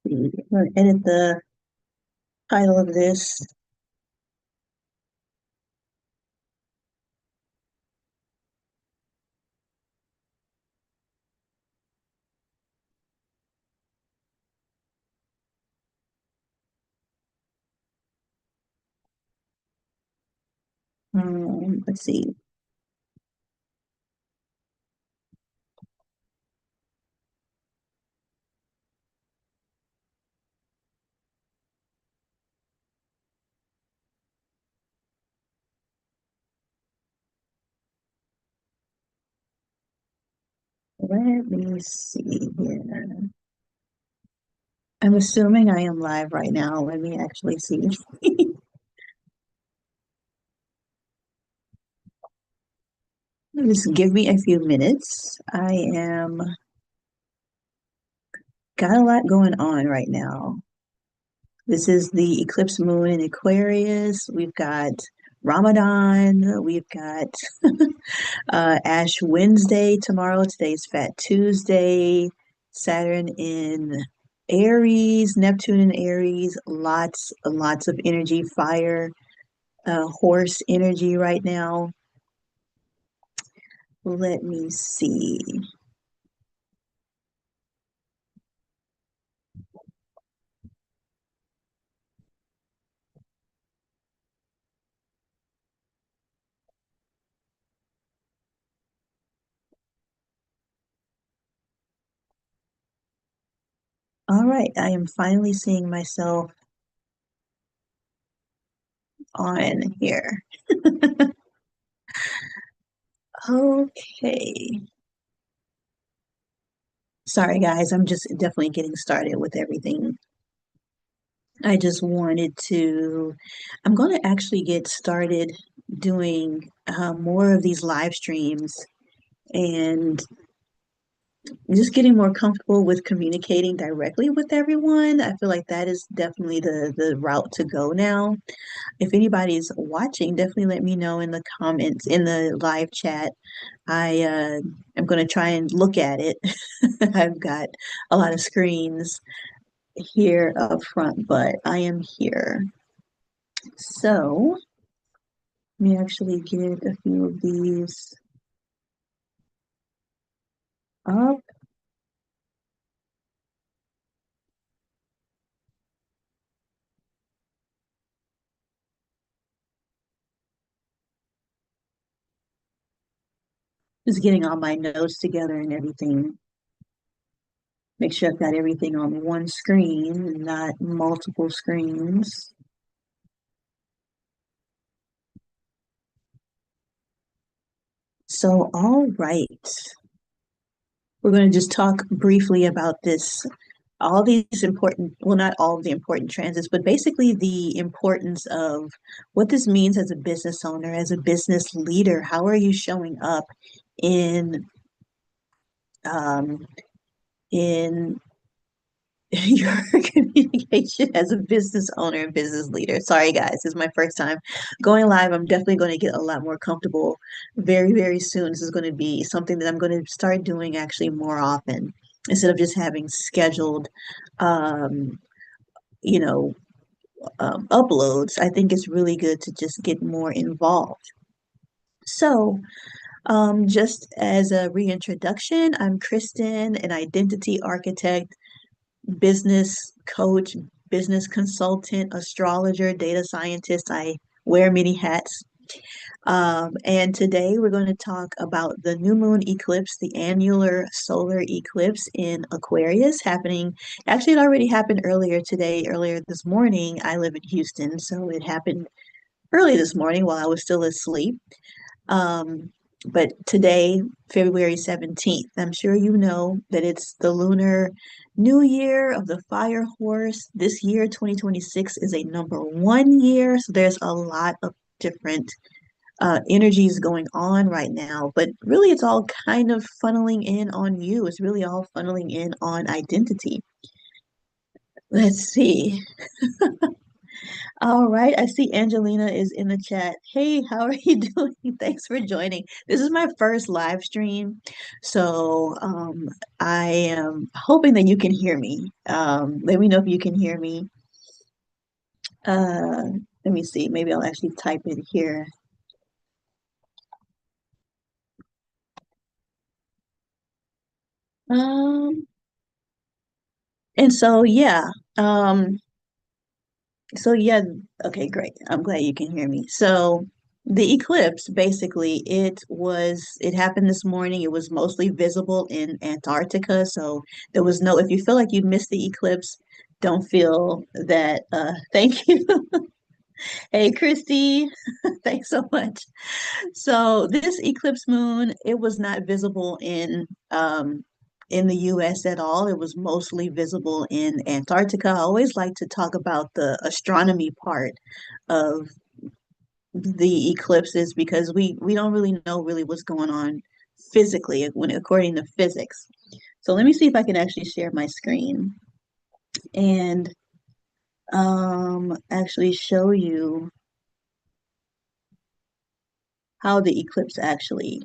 I'm going to edit the title of this. Let's see. Let me see here. I'm assuming I am live right now. Let me actually see. Just give me a few minutes. I am got a lot going on right now. This is the eclipse moon in Aquarius. We've got Ramadan. We've got Ash Wednesday tomorrow. Today's Fat Tuesday. Saturn in Aries, Neptune in Aries. Lots of energy, fire, horse energy right now. Let me see. All right, I am finally seeing myself on here. Okay. Sorry, guys, I'm just definitely getting started with everything. I just wanted to, I'm going to actually get started doing more of these live streams and just getting more comfortable with communicating directly with everyone. I feel like that is definitely the route to go now. If anybody's watching, definitely let me know in the comments, in the live chat. I am going to try and look at it. I've got a lot of screens here up front, but I am here. So let me actually get a few of these up. Just getting all my notes together and everything. Make sure I've got everything on one screen, not multiple screens. So, all right. We're going to just talk briefly about this. All these important, well, not all of the important transits, but basically the importance of what this means as a business owner, as a business leader. How are you showing up in um, in your communication as a business owner and business leader? Sorry, guys, this is my first time going live. I'm definitely going to get a lot more comfortable very, very soon. This is going to be something that I'm going to start doing actually more often instead of just having scheduled, um, you know, uploads. I think it's really good to just get more involved. So, just as a reintroduction, I'm Kristen, an identity architect, business coach, business consultant, astrologer, data scientist. I wear many hats. And today we're going to talk about the new moon eclipse, the annular solar eclipse in Aquarius happening. Actually, it already happened earlier today, earlier this morning. I live in Houston, so it happened early this morning while I was still asleep. Um, but today, February 17th, I'm sure you know that it's the lunar new year of the fire horse. This year, 2026, is a number one year. So there's a lot of different energies going on right now. But really, it's all kind of funneling in on you. It's really all funneling in on identity. Let's see. All right, I see Angelina is in the chat. Hey, how are you doing? Thanks for joining. This is my first live stream, so I am hoping that you can hear me. Let me know if you can hear me. Uh, Let me see. Maybe I'll actually type it here. Um, and so yeah, um, So yeah, okay, great. I'm glad you can hear me. So the eclipse, basically, it happened this morning. It was mostly visible in Antarctica. So there was no, if you feel like you missed the eclipse, don't feel that thank you. Hey Christy, thanks so much. So this eclipse moon, it was not visible in the US at all. It was mostly visible in Antarctica. I always like to talk about the astronomy part of the eclipses because we don't really know really what's going on physically when according to physics. So let me see if I can actually share my screen and actually show you how the eclipse actually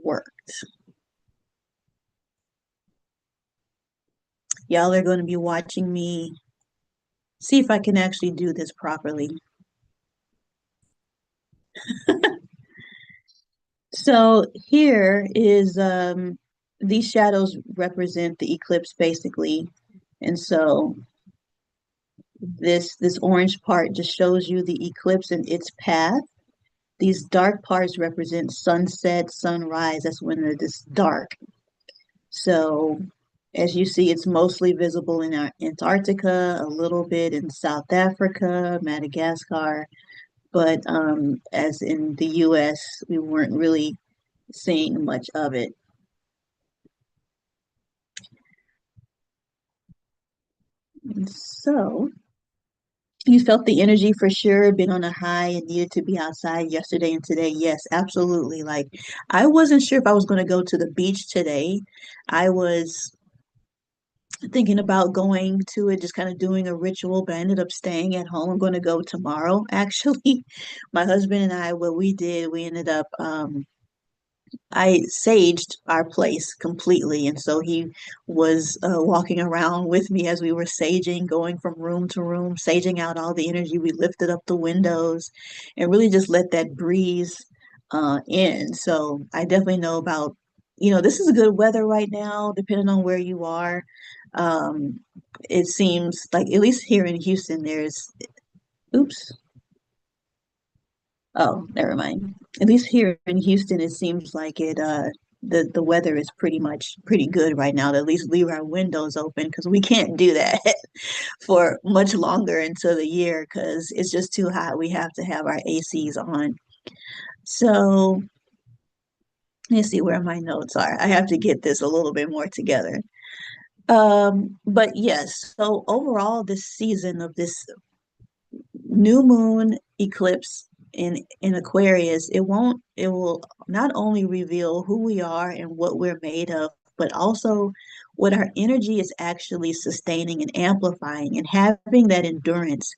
worked. Y'all are going to be watching me see if I can actually do this properly. So here is these shadows represent the eclipse basically. And so this orange part just shows you the eclipse and its path. These dark parts represent sunset, sunrise. That's when it is dark. So as you see, it's mostly visible in Antarctica, a little bit in South Africa, Madagascar, but as in the US, we weren't really seeing much of it. And so you felt the energy for sure, been on a high and needed to be outside yesterday and today. Yes, absolutely. Like I wasn't sure if I was going to go to the beach today. I was thinking about going to it, just kind of doing a ritual, but I ended up staying at home. I'm going to go tomorrow, actually. My husband and I, what we did, we ended up I saged our place completely. And so he was walking around with me as we were saging, going from room to room, saging out all the energy. We lifted up the windows and really just let that breeze in. So I definitely know about, this is good weather right now, depending on where you are. Um, it seems like, at least here in Houston, oops. Oh, never mind. At least here in Houston, it seems like the weather is pretty good right now to at least leave our windows open because we can't do that for much longer into the year because it's just too hot. We have to have our ACs on. So let's see where my notes are. I have to get this a little bit more together. But yes, so overall, this season of this new moon eclipse in Aquarius, it will not only reveal who we are and what we're made of, but also what our energy is actually sustaining and amplifying and having that endurance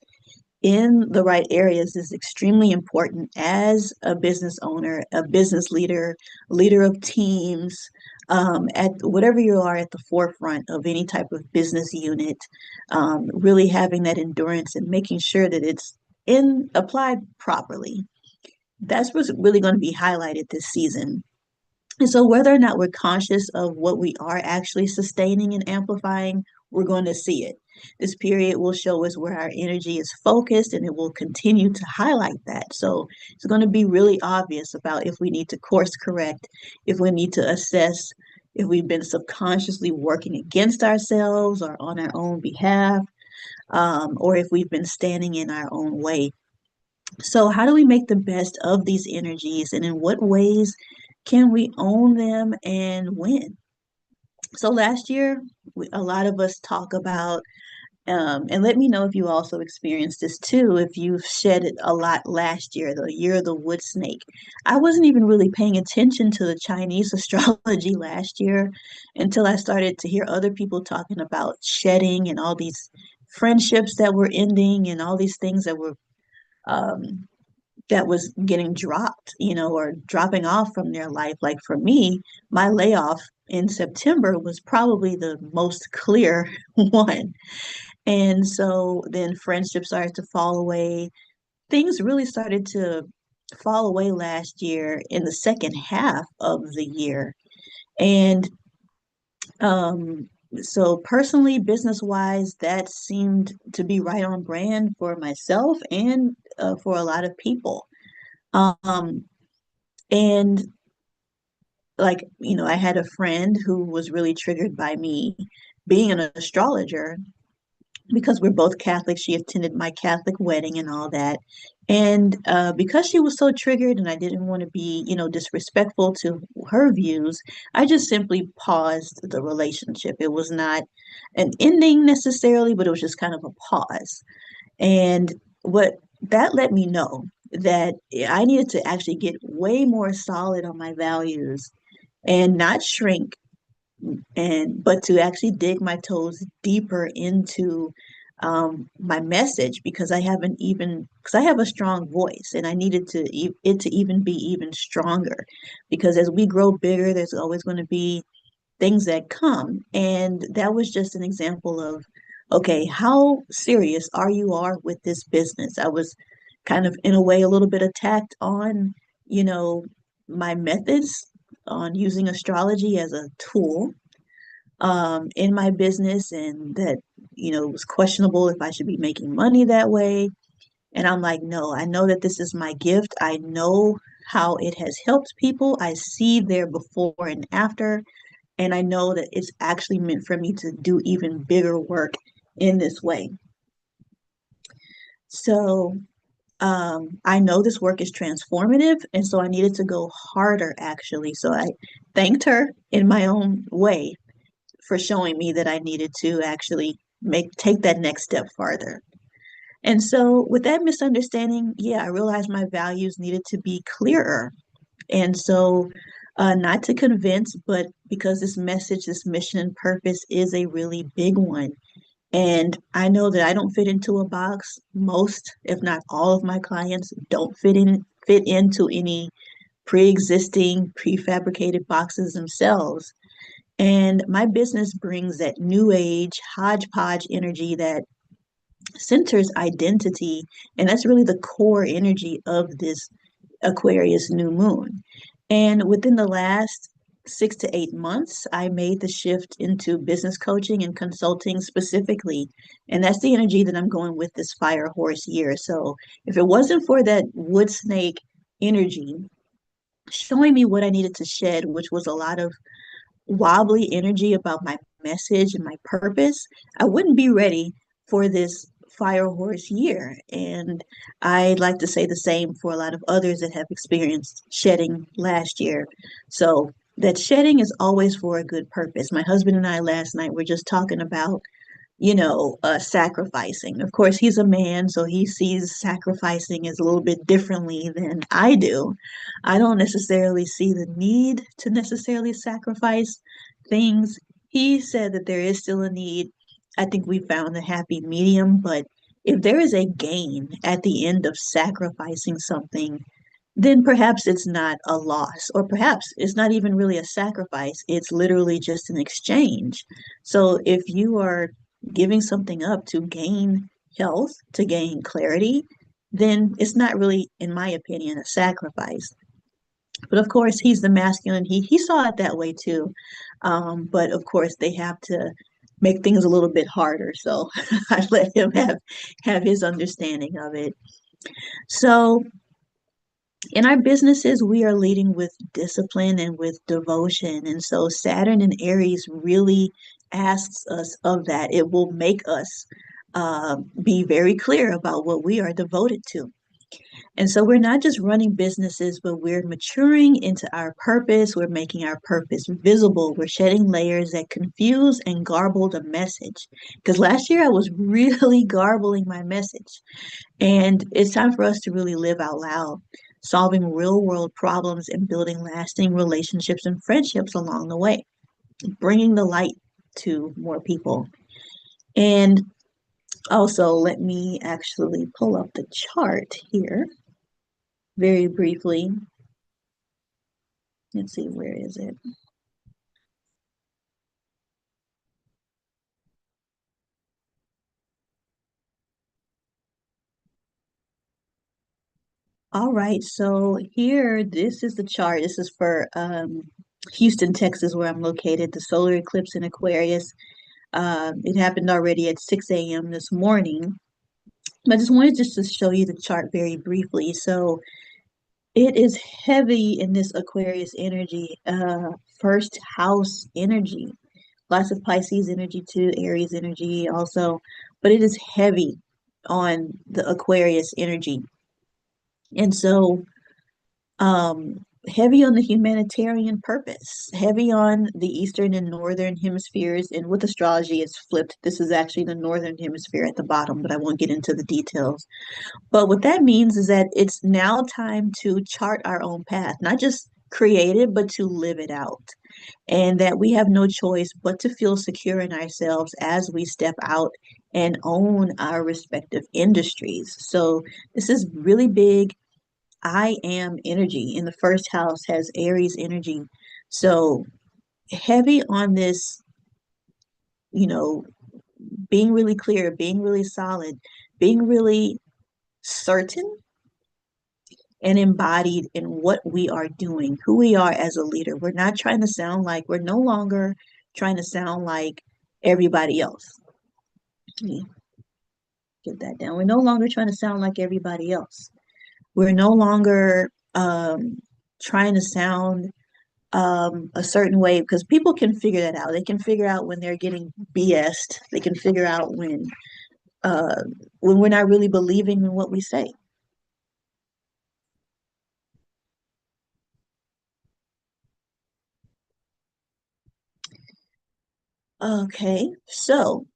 in the right areas is extremely important as a business owner, a business leader, leader of teams, at whatever you are at the forefront of any type of business unit, really having that endurance and making sure that it's in applied properly. That's what's really going to be highlighted this season. And so, whether or not we're conscious of what we are actually sustaining and amplifying, we're going to see it. This period will show us where our energy is focused and it will continue to highlight that. So, it's going to be really obvious about if we need to course correct, if we need to assess if we've been subconsciously working against ourselves or on our own behalf, or if we've been standing in our own way. So, how do we make the best of these energies and in what ways can we own them and win? So, last year, a lot of us talk about, and let me know if you also experienced this too, if you've shed it a lot last year, the year of the wood snake. I wasn't even really paying attention to the Chinese astrology last year until I started to hear other people talking about shedding and all these friendships that were ending and all these things um, that was getting dropped, or dropping off from their life. Like for me, my layoff in September was probably the most clear one. And so then friendships started to fall away. Things really started to fall away last year in the second half of the year. And um, so personally, business wise, that seemed to be right on brand for myself and for a lot of people. Um, and like, I had a friend who was really triggered by me being an astrologer because we're both Catholic. She attended my Catholic wedding and all that. And because she was so triggered and I didn't want to be, disrespectful to her views, I just simply paused the relationship. It was not an ending necessarily, but it was just kind of a pause. And what that let me know that I needed to actually get way more solid on my values and not shrink, and but to actually dig my toes deeper into my message, because I have a strong voice and I needed it to even be even stronger, because as we grow bigger, there's always going to be things that come. And that was just an example of, okay, how serious are with this business? I was kind of, in a way, a little bit attacked on, you know, my methods on using astrology as a tool in my business, and that, it was questionable if I should be making money that way. And I'm like, no, I know that this is my gift. I know how it has helped people. I see their before and after. And I know that it's actually meant for me to do even bigger work in this way. So I know this work is transformative. And so I needed to go harder, actually. So I thanked her in my own way for showing me that I needed to actually take that next step farther. And so with that misunderstanding, yeah, I realized my values needed to be clearer. And so, not to convince, but because this message, this mission and purpose is a really big one. And I know that I don't fit into a box. Most, if not all of my clients don't fit into any pre-existing, prefabricated boxes themselves. And my business brings that new age hodgepodge energy that centers identity. And that's really the core energy of this Aquarius new moon. And within the last 6 to 8 months, I made the shift into business coaching and consulting specifically. And that's the energy that I'm going with this fire horse year. So if it wasn't for that wood snake energy showing me what I needed to shed, which was a lot of wobbly energy about my message and my purpose, I wouldn't be ready for this fire horse year. And I'd like to say the same for a lot of others that have experienced shedding last year. So that shedding is always for a good purpose. My husband and I last night were just talking about sacrificing. Of course, he's a man, so he sees sacrificing as a little bit differently than I do. I don't necessarily see the need to necessarily sacrifice things. He said that there is still a need. I think we found a happy medium, but if there is a gain at the end of sacrificing something, then perhaps it's not a loss, or perhaps it's not even really a sacrifice. It's literally just an exchange. So if you are giving something up to gain health, to gain clarity, then it's not really, in my opinion, a sacrifice. But of course, he's the masculine. He saw it that way too. But of course, they have to make things a little bit harder. So I let him have his understanding of it. So in our businesses, we are leading with discipline and with devotion. And so Saturn and Aries really asks us of that. It will make us be very clear about what we are devoted to. And so we're not just running businesses, but we're maturing into our purpose. We're making our purpose visible. We're shedding layers that confuse and garble the message. Because last year I was really garbling my message. And it's time for us to really live out loud, solving real world problems and building lasting relationships and friendships along the way, bringing the light to more people. And Also, let me actually pull up the chart here very briefly. Let's see, where is it? All right, so here, this is the chart. This is for Houston, Texas, where I'm located, the solar eclipse in Aquarius. It happened already at 6 a.m. this morning. I just wanted just to show you the chart very briefly. So it is heavy in this Aquarius energy, first house energy, lots of Pisces energy too, Aries energy also, but it is heavy on the Aquarius energy. And so heavy on the humanitarian purpose, heavy on the eastern and northern hemispheres. And with astrology, it's flipped. This is actually the northern hemisphere at the bottom, but I won't get into the details. But what that means is that it's now time to chart our own path, not just create it, but to live it out. And that we have no choice but to feel secure in ourselves as we step out and own our respective industries. So this is really big. I am energy in the first house has Aries energy. So heavy on this, you know, being really clear, being really solid, being really certain and embodied in what we are doing, who we are as a leader. We're not trying to sound like, we're no longer trying to sound like everybody else. Let me get that down. We're no longer trying to sound like everybody else. We're no longer trying to sound a certain way because people can figure that out. They can figure out when they're getting BS'd. They can figure out uh, when we're not really believing in what we say. Okay, so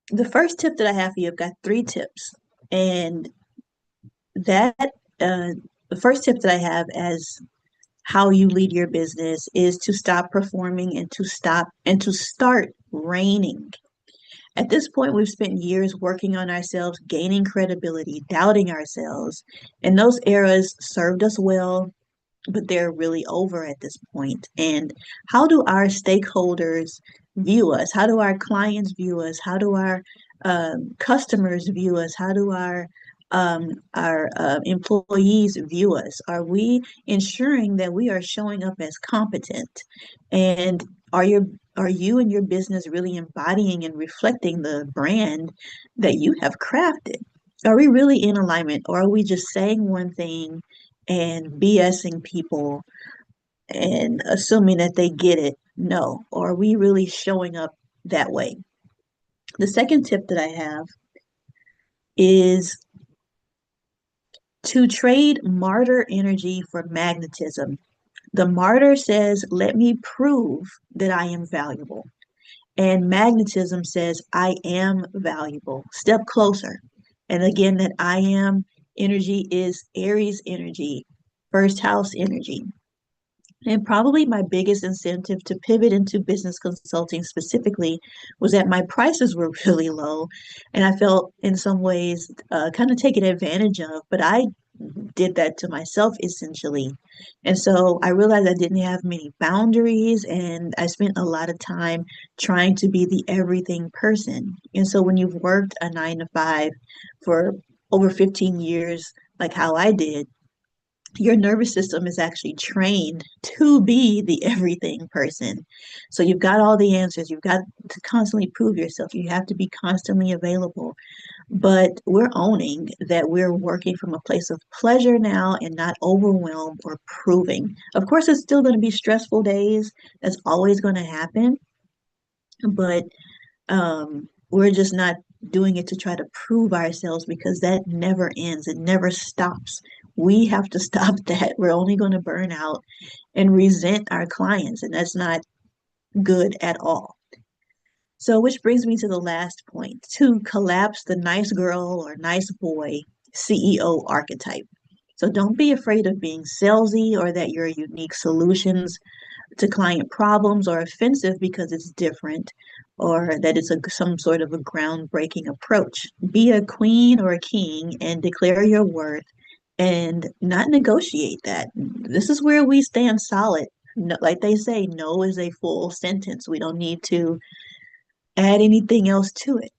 the first tip that I have for you, I've got three tips, and that the first tip that I have as how you lead your business is to stop performing and to start reigning. At this point, we've spent years working on ourselves, gaining credibility, doubting ourselves, and those eras served us well, but they're really over at this point. And how do our stakeholders view us? How do our clients view us? How do our customers view us? How do our employees view us? Are we ensuring that we are showing up as competent? And are your are you and your business really embodying and reflecting the brand that you have crafted? Are we really in alignment, or are we just saying one thing and BSing people and assuming that they get it? No. Or are we really showing up that way? The second tip that I have is to trade martyr energy for magnetism. The martyr says, let me prove that I am valuable. And magnetism says, I am valuable. Step closer. And again, that I am energy is Aries energy, first house energy. And probably my biggest incentive to pivot into business consulting specifically was that my prices were really low. And I felt in some ways kind of taken advantage of, but I did that to myself essentially. And so I realized I didn't have many boundaries and I spent a lot of time trying to be the everything person. And so when you've worked a 9 to 5 for over 15 years, like how I did, your nervous system is actually trained to be the everything person. So you've got all the answers. You've got to constantly prove yourself. You have to be constantly available. But we're owning that we're working from a place of pleasure now and not overwhelmed or proving. Of course, it's still going to be stressful days. That's always going to happen. But we're just not doing it to try to prove ourselves because that never ends. It never stops. We have to stop that. We're only going to burn out and resent our clients, and that's not good at all. So, which brings me to the last point to collapse the nice girl or nice boy CEO archetype. So, don't be afraid of being salesy or that your unique solutions to client problems or offensive because it's different or that it's some sort of a groundbreaking approach. Be a queen or a king and declare your worth and not negotiate that. This is where we stand solid. No, like they say, no is a full sentence. We don't need to add anything else to it.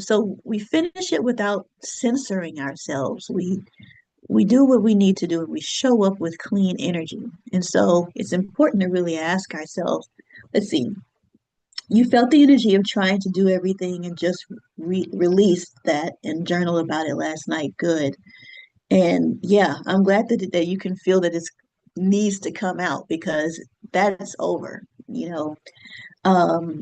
So we finish it without censoring ourselves. We do what we need to do and we show up with clean energy. And so it's important to really ask ourselves, let's see, you felt the energy of trying to do everything and just release that and journal about it last night. Good. And yeah, I'm glad that you can feel that it needs to come out because that's over, you know.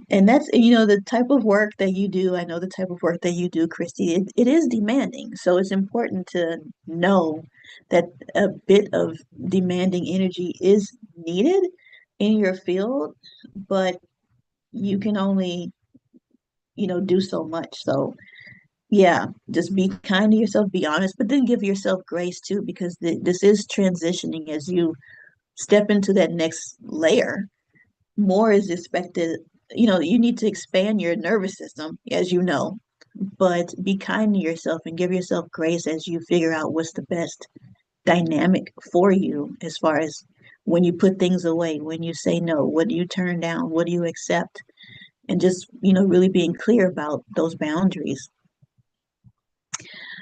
And that's, the type of work that you do. I know the type of work that you do, Christy, it is demanding. So it's important to know that a bit of demanding energy is needed in your field, but you can only, do so much. So yeah, just be kind to yourself, be honest, but then give yourself grace too, because this is transitioning as you step into that next layer. More is expected. You need to expand your nervous system, as you know, but be kind to yourself and give yourself grace as you figure out what's the best dynamic for you as far as when you put things away, when you say no, what do you turn down, what do you accept, and just, really being clear about those boundaries.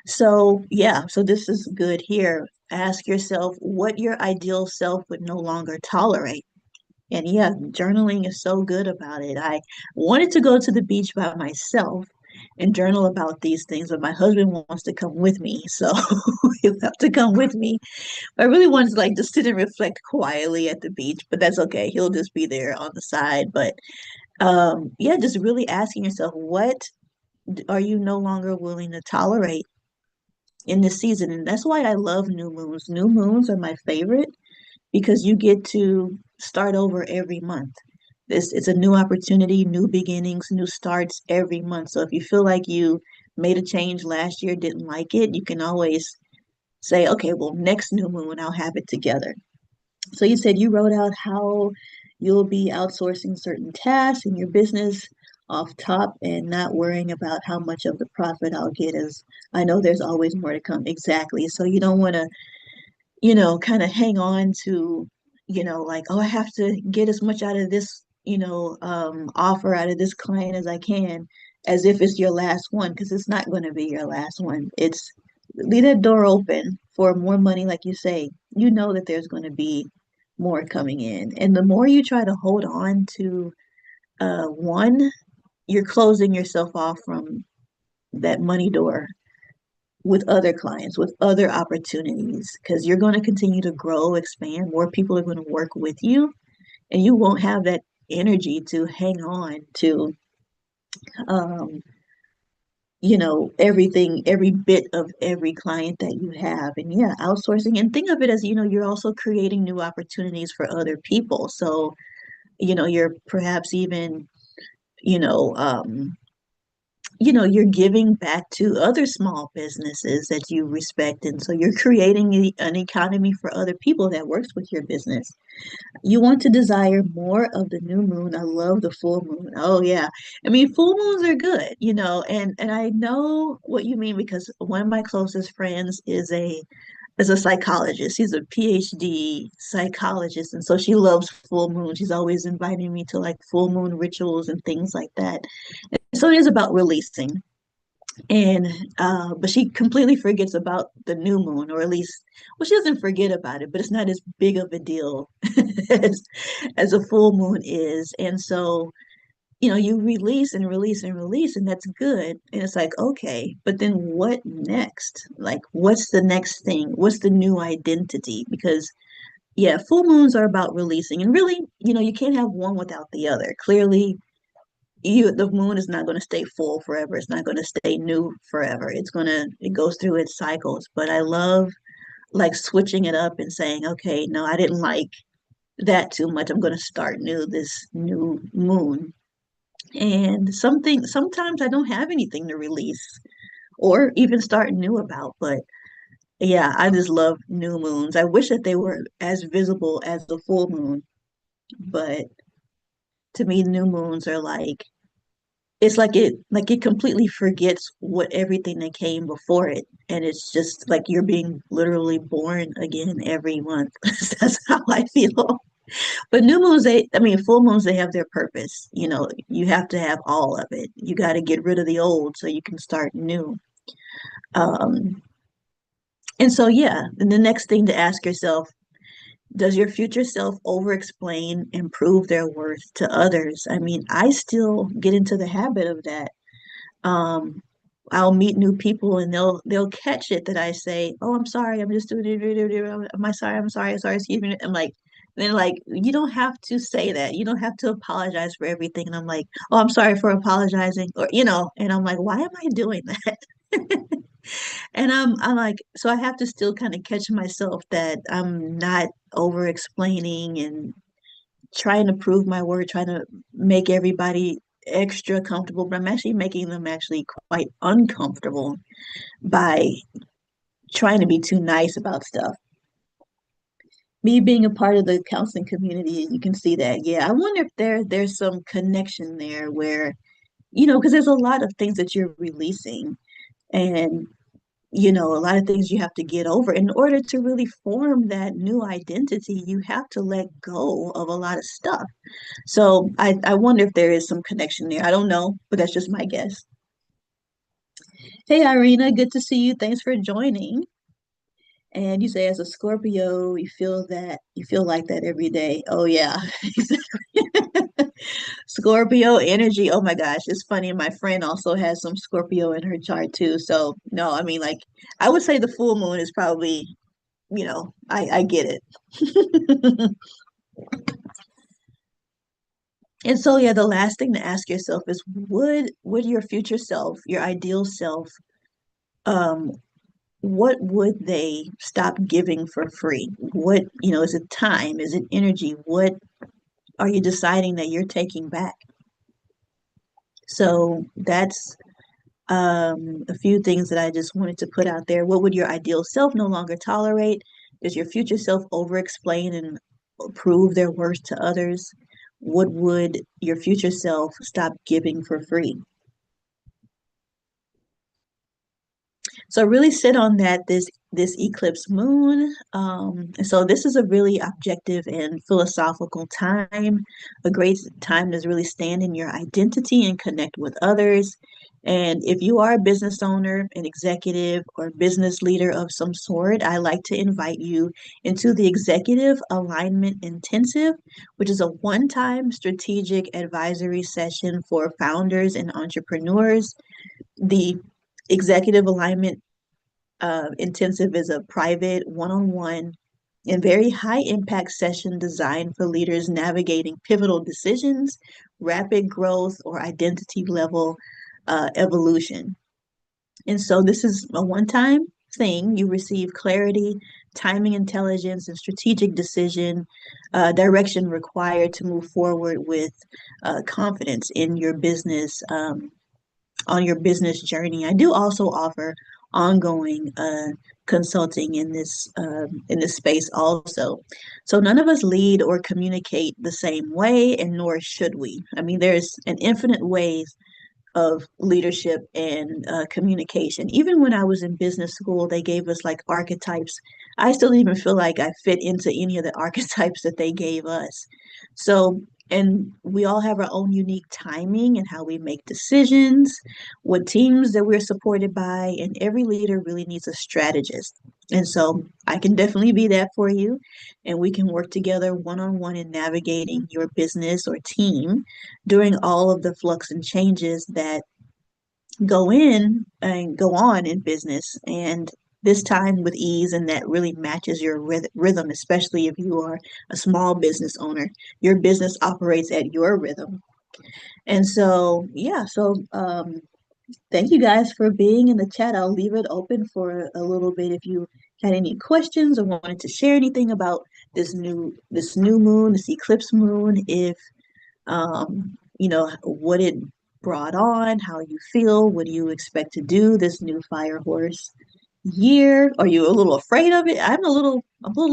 So, yeah, so this is good here. Ask yourself what your ideal self would no longer tolerate. And yeah, journaling is so good about it. I wanted to go to the beach by myself and journal about these things, but my husband wants to come with me. So he'll have to come with me. I really wanted to like just sit and reflect quietly at the beach, but that's okay. He'll just be there on the side. But yeah, just really asking yourself, what are you no longer willing to tolerate in this season? And that's why I love new moons. New moons are my favorite because you get to start over every month. This it's a new opportunity, new beginnings, new starts every month. So if you feel like you made a change last year, didn't like it, you can always say, okay, well, next new moon, I'll have it together. So you said you wrote out how you'll be outsourcing certain tasks in your business off top and not worrying about how much of the profit I'll get as I know there's always more to come. Exactly. So you don't want to kind of hang on to, like, oh, I have to get as much out of this, offer out of this client as I can, as if it's your last one, because it's not going to be your last one. It's leave that door open for more money, like you say. You know that there's going to be more coming in. And the more you try to hold on to one, you're closing yourself off from that money door with other clients, with other opportunities, because you're going to continue to grow, expand, more people are going to work with you, and you won't have that energy to hang on to, um, everything, every bit of every client that you have. And yeah, outsourcing and think of it as, you're also creating new opportunities for other people. So, you're perhaps even, you know, um, you're giving back to other small businesses that you respect. And so you're creating an economy for other people that works with your business. You want to desire more of the new moon. I love the full moon. Oh yeah. I mean, full moons are good, and I know what you mean because one of my closest friends is a psychologist. She's a PhD psychologist. And so she loves full moon. She's always inviting me to like full moon rituals and things like that. So it is about releasing. And but she completely forgets about the new moon, or at least, well, she doesn't forget about it, but it's not as big of a deal as as a full moon is. And so, you release and release and release, and that's good. And it's like, okay, but then what next? Like, what's the next thing? What's the new identity? Because yeah, full moons are about releasing, and really, you can't have one without the other. Clearly, the moon is not going to stay full forever. It's not going to stay new forever. It goes through its cycles. But I love like switching it up and saying, okay, no, I didn't like that too much. I'm going to start new this new moon. And sometimes I don't have anything to release or even start new about, but Yeah, I just love new moons. I wish that they were as visible as the full moon, but to me, new moons are like it's like it completely forgets what everything that came before it, and it's just like you're being literally born again every month. That's how I feel. But new moons, I mean, full moons, they have their purpose. You have to have all of it. You got to get rid of the old so you can start new. Um, and so, yeah, and the next thing to ask yourself, does your future self over explain and prove their worth to others? I mean, I still get into the habit of that. um I'll meet new people and they'll catch it that I say, "Oh, I'm sorry, I'm just doing it. Am I sorry? I'm sorry, excuse me." I'm like, then like, you don't have to say that. You don't have to apologize for everything. And I'm like, "Oh, I'm sorry for apologizing," and I'm like, why am I doing that? And I'm like, so I have to still kind of catch myself that I'm not over explaining and trying to prove my word, trying to make everybody extra comfortable, but I'm actually making them actually quite uncomfortable by trying to be too nice about stuff. Me being a part of the counseling community, you can see that. Yeah, I wonder if there's some connection there where, because there's a lot of things that you're releasing, and a lot of things you have to get over in order to really form that new identity. You have to let go of a lot of stuff. So I wonder if there is some connection there. I don't know, but that's just my guess. Hey, Irina, good to see you. Thanks for joining. And you say, as a Scorpio, you feel like that every day. Oh yeah. Scorpio energy. Oh my gosh, it's funny. My friend also has some Scorpio in her chart too. So no, I mean, like, I would say the full moon is probably, I get it. And so yeah, the last thing to ask yourself is, would your future self, your ideal self, um, what would they stop giving for free? What, is it time? Is it energy? What are you deciding that you're taking back? So that's a few things that I just wanted to put out there. What would your ideal self no longer tolerate? Does your future self over explain and prove their worth to others? What would your future self stop giving for free? So really sit on that this eclipse moon. And so this is a really objective and philosophical time, a great time to really stand in your identity and connect with others. And if you are a business owner, an executive, or business leader of some sort, I like to invite you into the Executive Alignment Intensive, which is a one-time strategic advisory session for founders and entrepreneurs. The Executive Alignment Intensive is a private, one-on-one, and very high impact session designed for leaders navigating pivotal decisions, rapid growth, or identity level evolution. And so this is a one-time thing. You receive clarity, timing intelligence, and strategic decision direction required to move forward with confidence in your business, on your business journey. I do also offer ongoing consulting in this space also. So none of us lead or communicate the same way, and nor should we. I mean, there's an infinite ways of leadership and communication. Even when I was in business school, they gave us like archetypes. I still even feel like I fit into any of the archetypes that they gave us. So, and we all have our own unique timing and how we make decisions, what teams that we're supported by, and every leader really needs a strategist. And so I can definitely be that for you, and we can work together one on one in navigating your business or team during all of the flux and changes that go in and go on in business, and this time with ease, and that really matches your rhythm, especially if you are a small business owner. Your business operates at your rhythm. And so yeah, thank you guys for being in the chat. I'll leave it open for a little bit if you had any questions or wanted to share anything about this new moon, this eclipse moon, if what it brought on, how you feel, what do you expect to do, this new fire horse. year? Are you a little afraid of it? I'm a little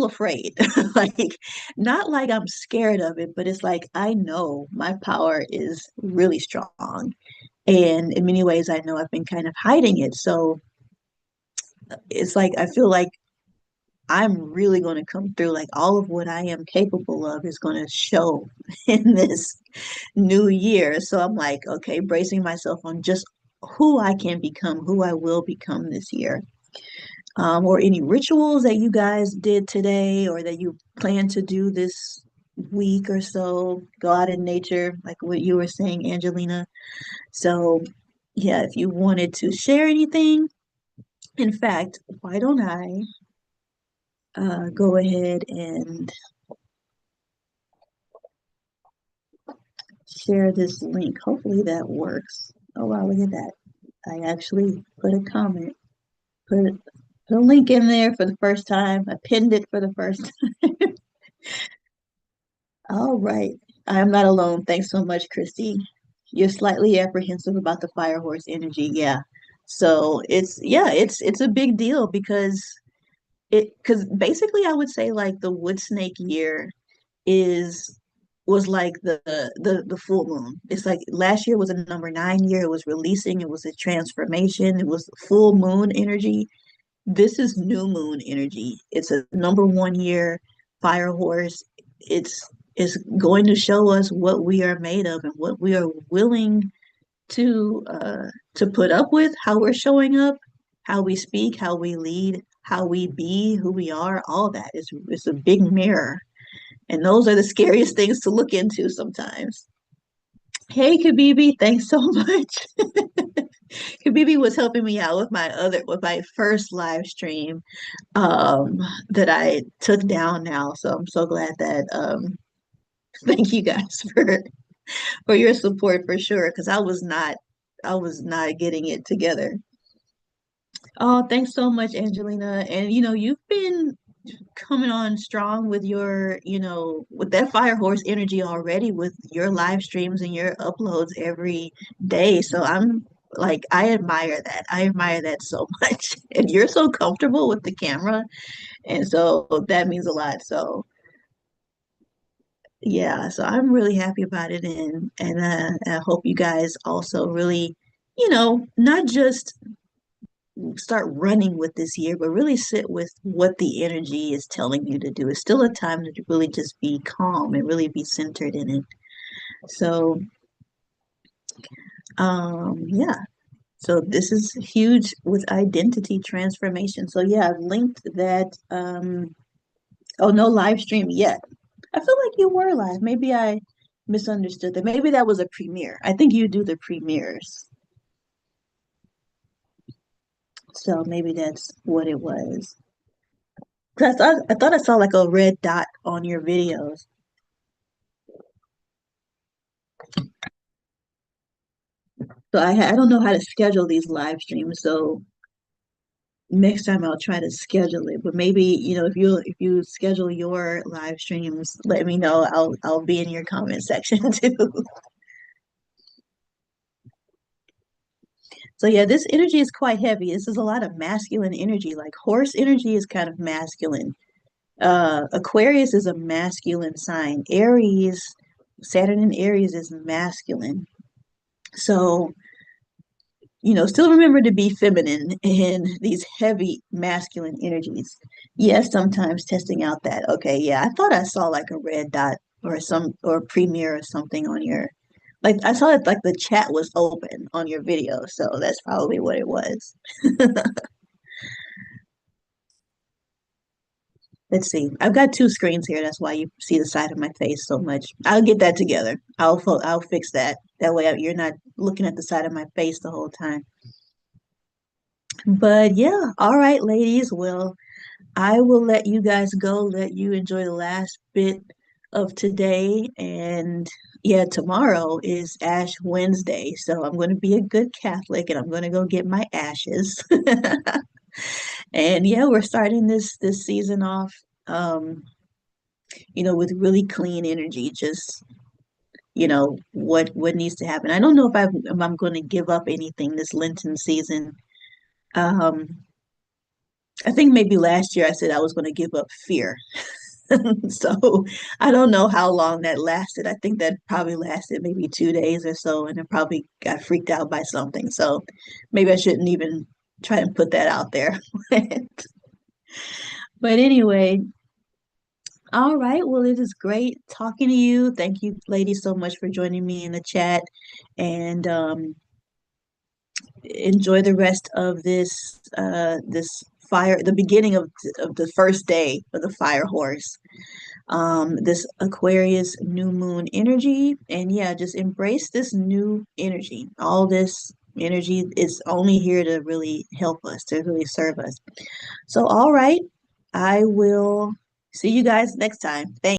afraid. Like, not like I'm scared of it, but it's like I know my power is really strong. And in many ways, I know I've been kind of hiding it. So it's like I feel like I'm really going to come through. Like all of what I am capable of is going to show in this new year. So I'm like, okay, bracing myself on just who I can become, who I will become this year. Or any rituals that you guys did today or that you plan to do this week or so. Go out in nature, like what you were saying, Angelina. So, yeah, if you wanted to share anything, in fact, why don't I go ahead and share this link? Hopefully that works. Oh, wow, look at that. I actually put a comment, put, put a link in there for the first time. I pinned it for the first time. All right. I am not alone. Thanks so much, Christy. You're slightly apprehensive about the fire horse energy. Yeah. So it's a big deal because basically I would say like the wood snake year is was like the full moon. It's like last year was a number 9 year. It was releasing, it was a transformation, it was full moon energy. This is new moon energy. It's a number 1 year fire horse. It's going to show us what we are made of and what we are willing to put up with, how we're showing up, how we speak, how we lead, how we be, who we are, all that. It's a big mirror. And those are the scariest things to look into sometimes. Hey Kabibi, thanks so much. Kabibi was helping me out with my first live stream that I took down now. So I'm so glad that thank you guys for your support for sure because I was not getting it together. Oh, thanks so much, Angelina. And you've been coming on strong with with that fire horse energy already with your live streams and your uploads every day. So I'm like, I admire that. I admire that so much. And you're so comfortable with the camera. And so that means a lot. So yeah, so I'm really happy about it. And I hope you guys also really, not just start running with this year, but really sit with what the energy is telling you to do. It's still a time to really just be calm and really be centered in it. So, yeah. So this is huge with identity transformation. So yeah, I've linked that. Oh, no live stream yet. I feel like you were live. Maybe I misunderstood that. Maybe that was a premiere. I think you do the premieres. So maybe that's what it was. 'Cause I thought I saw like a red dot on your videos. So I don't know how to schedule these live streams. So next time I'll try to schedule it. But maybe, if you schedule your live streams, let me know. I'll be in your comment section too. So yeah, this energy is quite heavy. This is a lot of masculine energy. Like horse energy is kind of masculine. Aquarius is a masculine sign. Aries, Saturn in Aries is masculine. So still remember to be feminine in these heavy masculine energies. Yes, sometimes testing out that, okay, yeah, I thought I saw like a red dot or premiere or something on like I saw it like the chat was open on your video, so that's probably what it was. Let's see. I've got two screens here. That's why you see the side of my face so much. I'll get that together. I'll fix that. That way you're not looking at the side of my face the whole time. But yeah, all right, ladies. Well, I will let you guys go, let you enjoy the last bit of today. And yeah, tomorrow is Ash Wednesday. So I'm going to be a good Catholic and I'm going to go get my ashes. And yeah, we're starting this season off, um, with really clean energy, just what needs to happen. I don't know if I'm going to give up anything this Lenten season. Um, I think maybe last year I said I was going to give up fear. So I don't know how long that lasted. I think that probably lasted maybe 2 days or so, and I probably got freaked out by something. So maybe I shouldn't even try and put that out there. But anyway, all right. Well, it is great talking to you. Thank you, ladies, so much for joining me in the chat. And enjoy the rest of this fire, the beginning of the first day of the fire horse. This Aquarius new moon energy. And yeah, just embrace this new energy. All this energy is only here to really help us, to really serve us. So, all right, I will see you guys next time. Thanks.